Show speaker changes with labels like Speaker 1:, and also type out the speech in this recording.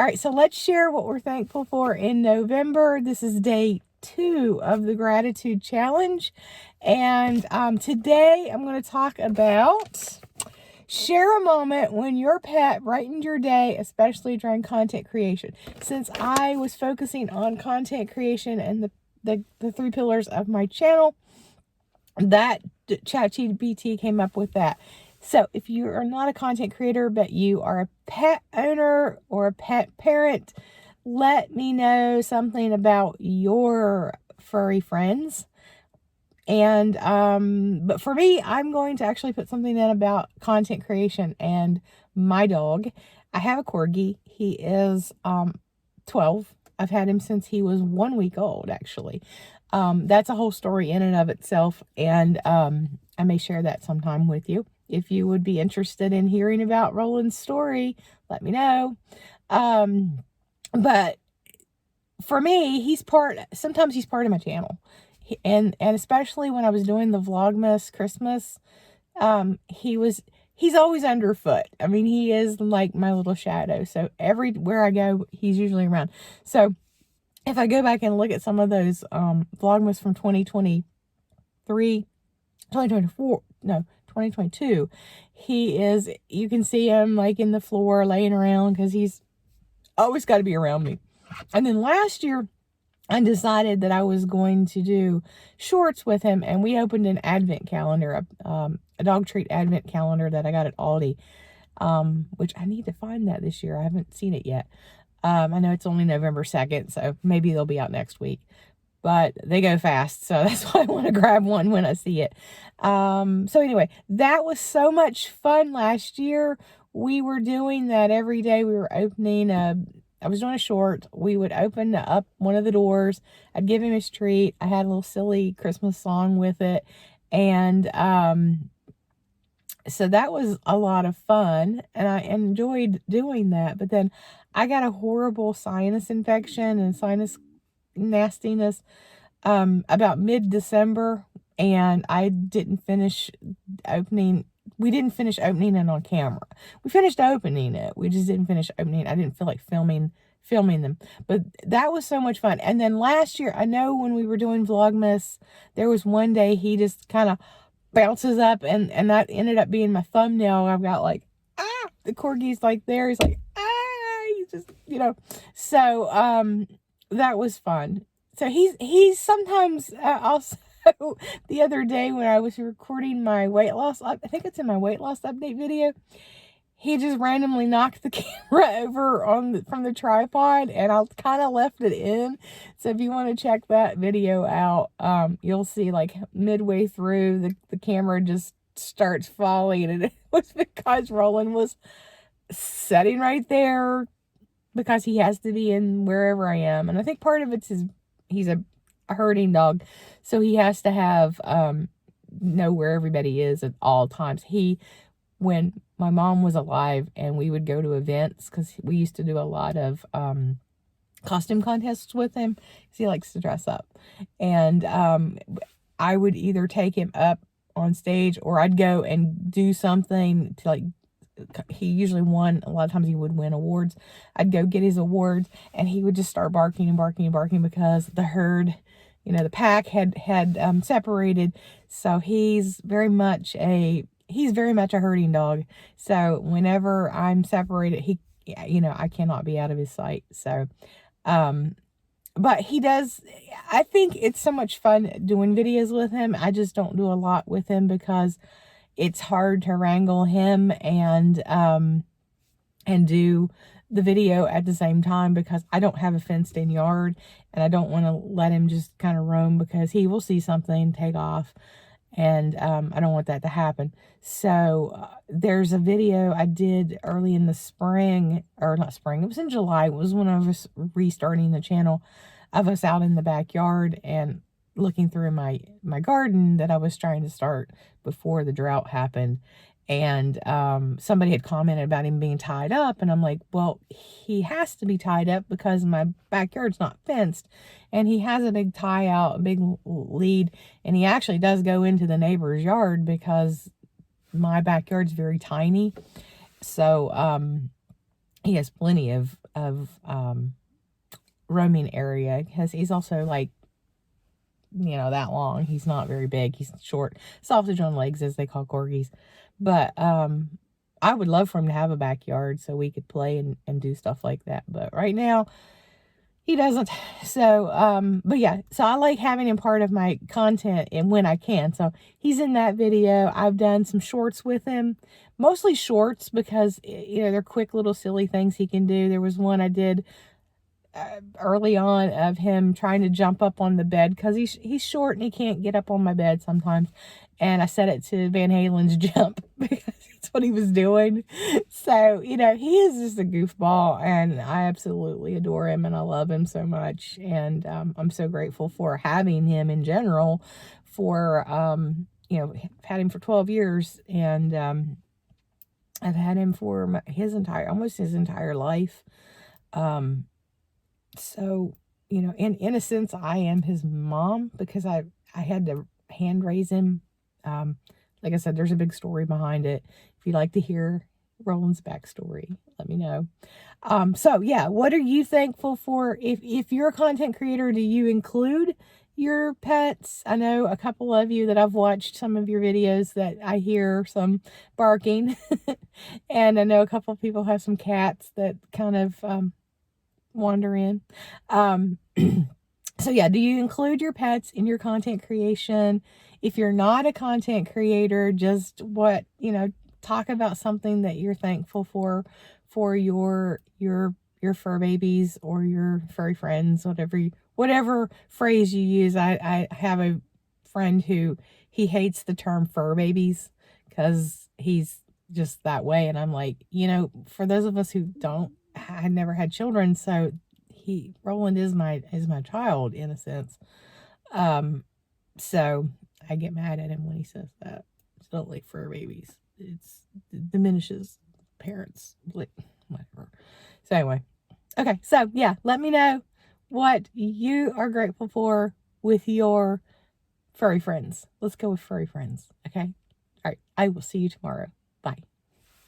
Speaker 1: right, so let's share what we're thankful for in November. This is day 2 of the gratitude challenge. And today I'm going to talk about share a moment when your pet brightened your day, especially during content creation. Since I was focusing on content creation and the 3 pillars of my channel, that ChatGPT came up with that. So if you are not a content creator, but you are a pet owner or a pet parent, let me know something about your furry friends. And but for me, I'm going to actually put something in about content creation and my dog. I have a corgi. He is 12. I've had him since he was 1 week old, actually. That's a whole story in and of itself, and I may share that sometime with you. If you would be interested in hearing about Roland's story, let me know. But for me, sometimes he's part of my channel. And especially when I was doing the Vlogmas Christmas, he's always underfoot. I mean, he is like my little shadow. So everywhere I go, he's usually around. So if I go back and look at some of those Vlogmas from 2022, you can see him like in the floor laying around because he's always got to be around me. And then last year, I decided that I was going to do shorts with him, and we opened an advent calendar, a dog treat advent calendar that I got at Aldi, which I need to find that this year. I haven't seen it yet. I know it's only November 2nd, so maybe they'll be out next week, but they go fast, so that's why I want to grab one when I see it. So anyway, that was so much fun last year. We were doing that every day. We were opening I was doing a short. We would open up one of the doors. I'd give him his treat. I had a little silly Christmas song with it. And so that was a lot of fun. And I enjoyed doing that. But then I got a horrible sinus infection and sinus nastiness about mid-December. And I didn't finish opening. We didn't finish opening it on camera. We finished opening it. We just didn't finish opening it. I didn't feel like filming them. But that was so much fun. And then last year, I know when we were doing Vlogmas, there was one day he just kind of bounces up, and that ended up being my thumbnail. I've got like, the corgi's like there. He's like, he's just, So that was fun. So he's sometimes also. The other day when I was recording my weight loss, I think it's in my weight loss update video, he just randomly knocked the camera over from the tripod, and I kind of left it in. So if you want to check that video out, you'll see like midway through the camera just starts falling, and it was because Roland was sitting right there because he has to be in wherever I am. And I think part of it's he's a herding dog, so he has to have know where everybody is at all times. When my mom was alive and we would go to events, because we used to do a lot of costume contests with him, because he likes to dress up, and I would either take him up on stage, or I'd go and do something to, like, he usually won. A lot of times he would win awards. I'd go get his awards, and he would just start barking and barking and barking because the herd, the pack had separated. So he's very much a herding dog. So whenever I'm separated, I cannot be out of his sight. So, but he does, I think it's so much fun doing videos with him. I just don't do a lot with him because it's hard to wrangle him and do the video at the same time, because I don't have a fenced in yard, and I don't want to let him just kind of roam, because he will see something, take off, and I don't want that to happen. So there's a video I did early in the spring, or not spring, it was in July. It was when I was restarting the channel, of us out in the backyard and looking through my garden that I was trying to start before the drought happened. And somebody had commented about him being tied up, and I'm like, well, he has to be tied up because my backyard's not fenced, and he has a big tie out, a big lead, and he actually does go into the neighbor's yard because my backyard's very tiny. So he has plenty of roaming area, because he's also like, that long. He's not very big. He's short, sausage on legs, as they call corgis. But I would love for him to have a backyard so we could play and do stuff like that. But right now, he doesn't. So, but yeah, so I like having him part of my content and when I can. So he's in that video. I've done some shorts with him, mostly shorts because, they're quick little silly things he can do. There was one I did early on of him trying to jump up on the bed because he's short and he can't get up on my bed sometimes, and I set it to Van Halen's Jump because that's what he was doing. So he is just a goofball, and I absolutely adore him, and I love him so much, and I'm so grateful for having him in general. For I've had him for 12 years, and I've had him for almost his entire life. So, in a sense, I am his mom because I had to hand raise him. Like I said, there's a big story behind it. If you'd like to hear Roland's backstory, let me know. So yeah, what are you thankful for? If you're a content creator, do you include your pets? I know a couple of you that I've watched some of your videos that I hear some barking, and I know a couple of people have some cats that kind of wander in. So yeah, do you include your pets in your content creation? If you're not a content creator, just talk about something that you're thankful for your fur babies or your furry friends, whatever phrase you use. I have a friend who he hates the term fur babies because he's just that way, and I'm like, for those of us who I never had children, so Roland is my child in a sense. So I get mad at him when he says that. It's not like fur babies. It diminishes parents, like whatever. So anyway, okay. So yeah, let me know what you are grateful for with your furry friends. Let's go with furry friends. Okay. All right. I will see you tomorrow. Bye.